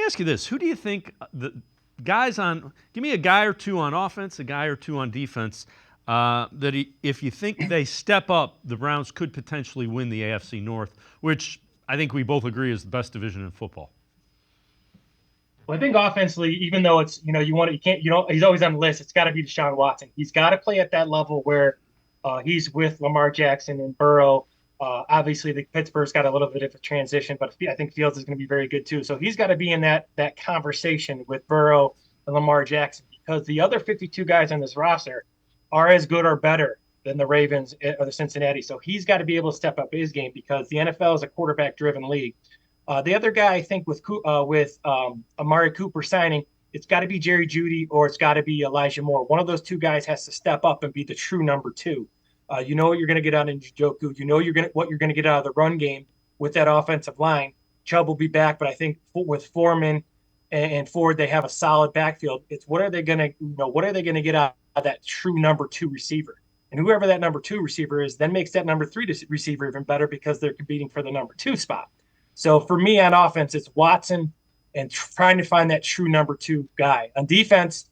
ask you this. Who do you think the guys on – give me a guy or two on offense, a guy or two on defense if you think they step up, the Browns could potentially win the AFC North, which I think we both agree is the best division in football. Well, I think offensively, even though it's, he's always on the list. It's got to be Deshaun Watson. He's got to play at that level where he's with Lamar Jackson and Burrow. Obviously, the Pittsburgh's got a little bit of a transition, but I think Fields is going to be very good too. So he's got to be in that conversation with Burrow and Lamar Jackson, because the other 52 guys on this roster are as good or better than the Ravens or the Cincinnati. So he's got to be able to step up his game, because the NFL is a quarterback-driven league. The other guy, I think, with Amari Cooper signing, it's got to be Jerry Jeudy or it's got to be Elijah Moore. One of those two guys has to step up and be the true number two. You know what you're going to get out of Njoku. You know what you're going to get out of the run game with that offensive line. Chubb will be back, but I think with Foreman and Ford, they have a solid backfield. It's what are they going to get out of that true number two receiver? And whoever that number two receiver is then makes that number three receiver even better, because they're competing for the number two spot. So for me on offense, it's Watson and trying to find that true number two guy. On defense,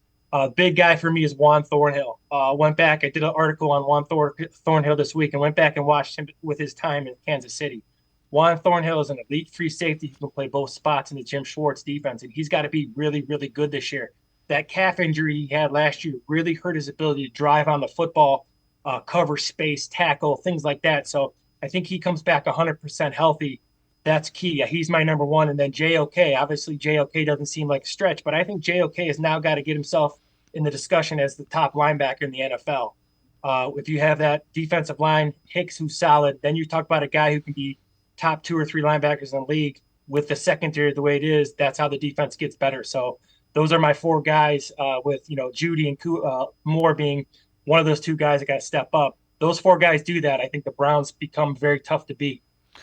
big guy for me is Juan Thornhill. Went back, I did an article on Juan Thornhill this week and went back and watched him with his time in Kansas City. Juan Thornhill is an elite free safety who can play both spots in the Jim Schwartz defense, and he's got to be really, really good this year. That calf injury he had last year really hurt his ability to drive on the football, cover space, tackle, things like that. So I think he comes back 100% healthy. That's key. He's my number one. And then JOK. Obviously, JOK doesn't seem like a stretch, but I think JOK has now got to get himself in the discussion as the top linebacker in the NFL. If you have that defensive line, Hicks, who's solid, then you talk about a guy who can be top 2 or 3 linebackers in the league. With the secondary the way it is, that's how the defense gets better. So those are my 4 guys, with Jeudy and Moore being one of those 2 guys that got to step up. Those 4 guys do that. I think the Browns become very tough to beat.